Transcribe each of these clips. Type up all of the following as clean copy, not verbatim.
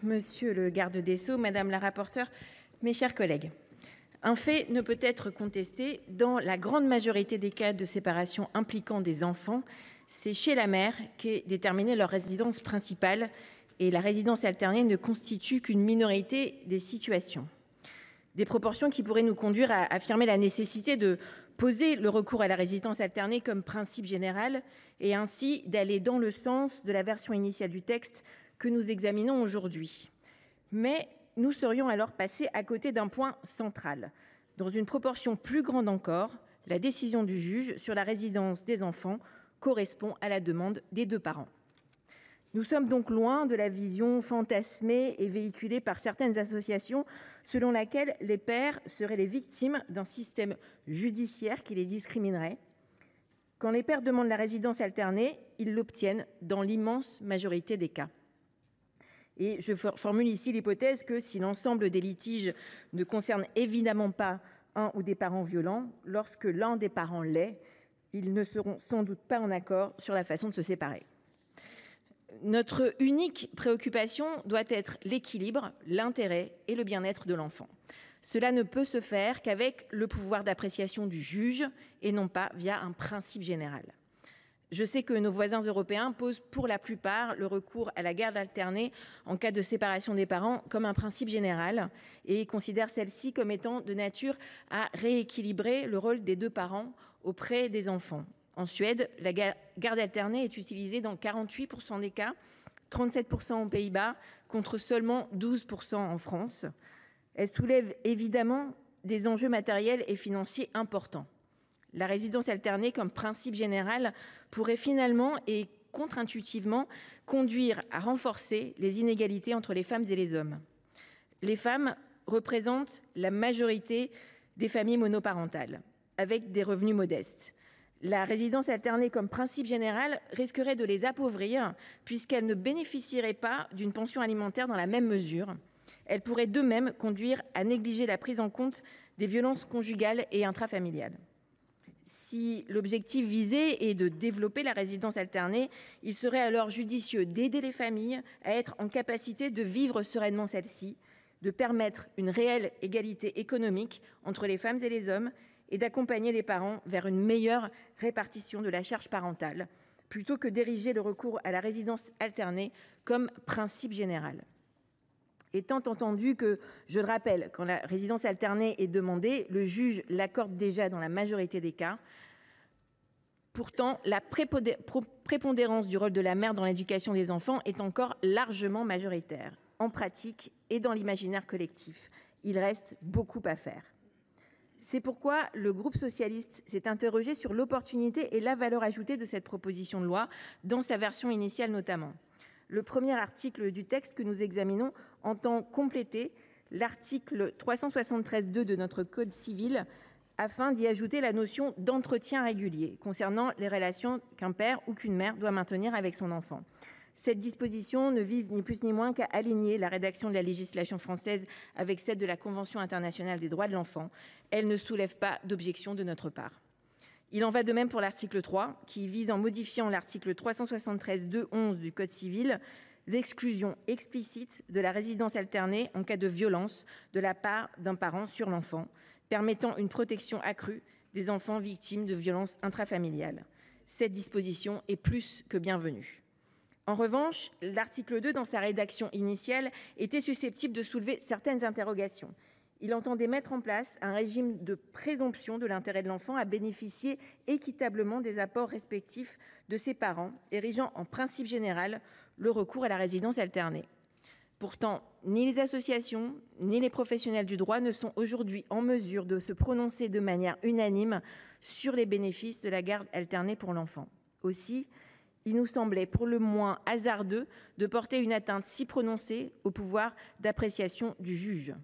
monsieur le garde des Sceaux, madame la rapporteure, mes chers collègues, un fait ne peut être contesté. Dans la grande majorité des cas de séparation impliquant des enfants, c'est chez la mère qu'est déterminée leur résidence principale et la résidence alternée ne constitue qu'une minorité des situations. Des proportions qui pourraient nous conduire à affirmer la nécessité de poser le recours à la résidence alternée comme principe général et ainsi d'aller dans le sens de la version initiale du texte que nous examinons aujourd'hui. Mais nous serions alors passés à côté d'un point central. Dans une proportion plus grande encore, la décision du juge sur la résidence des enfants correspond à la demande des deux parents. Nous sommes donc loin de la vision fantasmée et véhiculée par certaines associations selon laquelle les pères seraient les victimes d'un système judiciaire qui les discriminerait. Quand les pères demandent la résidence alternée, ils l'obtiennent dans l'immense majorité des cas. Et je formule ici l'hypothèse que si l'ensemble des litiges ne concernent évidemment pas un ou des parents violents, lorsque l'un des parents l'est, ils ne seront sans doute pas en accord sur la façon de se séparer. Notre unique préoccupation doit être l'équilibre, l'intérêt et le bien-être de l'enfant. Cela ne peut se faire qu'avec le pouvoir d'appréciation du juge et non pas via un principe général. Je sais que nos voisins européens posent pour la plupart le recours à la garde alternée en cas de séparation des parents comme un principe général et considèrent celle-ci comme étant de nature à rééquilibrer le rôle des deux parents auprès des enfants. En Suède, la garde alternée est utilisée dans 48% des cas, 37% aux Pays-Bas, contre seulement 12% en France. Elle soulève évidemment des enjeux matériels et financiers importants. La résidence alternée comme principe général pourrait finalement et contre-intuitivement conduire à renforcer les inégalités entre les femmes et les hommes. Les femmes représentent la majorité des familles monoparentales, avec des revenus modestes. La résidence alternée comme principe général risquerait de les appauvrir puisqu'elles ne bénéficieraient pas d'une pension alimentaire dans la même mesure. Elle pourrait de même conduire à négliger la prise en compte des violences conjugales et intrafamiliales. Si l'objectif visé est de développer la résidence alternée, il serait alors judicieux d'aider les familles à être en capacité de vivre sereinement celle-ci, de permettre une réelle égalité économique entre les femmes et les hommes et d'accompagner les parents vers une meilleure répartition de la charge parentale, plutôt que d'ériger le recours à la résidence alternée comme principe général. Étant entendu que, je le rappelle, quand la résidence alternée est demandée, le juge l'accorde déjà dans la majorité des cas. Pourtant, la prépondérance du rôle de la mère dans l'éducation des enfants est encore largement majoritaire, en pratique et dans l'imaginaire collectif. Il reste beaucoup à faire. C'est pourquoi le groupe socialiste s'est interrogé sur l'opportunité et la valeur ajoutée de cette proposition de loi, dans sa version initiale notamment. Le premier article du texte que nous examinons entend compléter l'article 373-2 de notre Code civil afin d'y ajouter la notion d'entretien régulier concernant les relations qu'un père ou qu'une mère doit maintenir avec son enfant. Cette disposition ne vise ni plus ni moins qu'à aligner la rédaction de la législation française avec celle de la Convention internationale des droits de l'enfant. Elle ne soulève pas d'objection de notre part. Il en va de même pour l'article 3, qui vise, en modifiant l'article 373-2-11 du Code civil, l'exclusion explicite de la résidence alternée en cas de violence de la part d'un parent sur l'enfant, permettant une protection accrue des enfants victimes de violences intrafamiliales. Cette disposition est plus que bienvenue. En revanche, l'article 2, dans sa rédaction initiale, était susceptible de soulever certaines interrogations. Il entendait mettre en place un régime de présomption de l'intérêt de l'enfant à bénéficier équitablement des apports respectifs de ses parents, érigeant en principe général le recours à la résidence alternée. Pourtant, ni les associations ni les professionnels du droit ne sont aujourd'hui en mesure de se prononcer de manière unanime sur les bénéfices de la garde alternée pour l'enfant. Aussi, il nous semblait pour le moins hasardeux de porter une atteinte si prononcée au pouvoir d'appréciation du juge.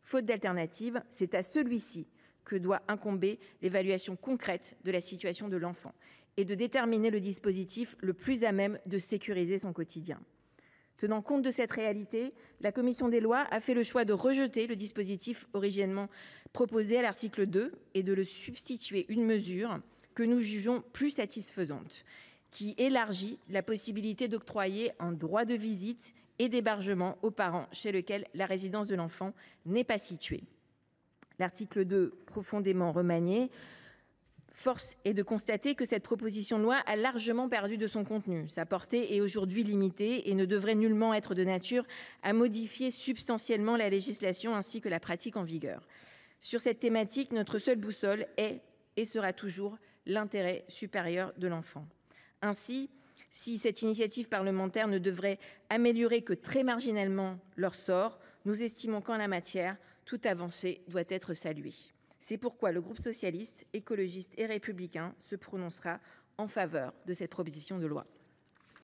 Faute d'alternative, c'est à celui-ci que doit incomber l'évaluation concrète de la situation de l'enfant et de déterminer le dispositif le plus à même de sécuriser son quotidien. Tenant compte de cette réalité, la commission des lois a fait le choix de rejeter le dispositif originellement proposé à l'article 2 et de le substituer une mesure que nous jugeons plus satisfaisante, qui élargit la possibilité d'octroyer un droit de visite et d'hébergement aux parents chez lesquels la résidence de l'enfant n'est pas située. L'article 2, profondément remanié, force est de constater que cette proposition de loi a largement perdu de son contenu. Sa portée est aujourd'hui limitée et ne devrait nullement être de nature à modifier substantiellement la législation ainsi que la pratique en vigueur. Sur cette thématique, notre seule boussole est et sera toujours l'intérêt supérieur de l'enfant. Ainsi, si cette initiative parlementaire ne devrait améliorer que très marginalement leur sort, nous estimons qu'en la matière, toute avancée doit être saluée. C'est pourquoi le groupe Socialiste, Écologiste et Républicain se prononcera en faveur de cette proposition de loi.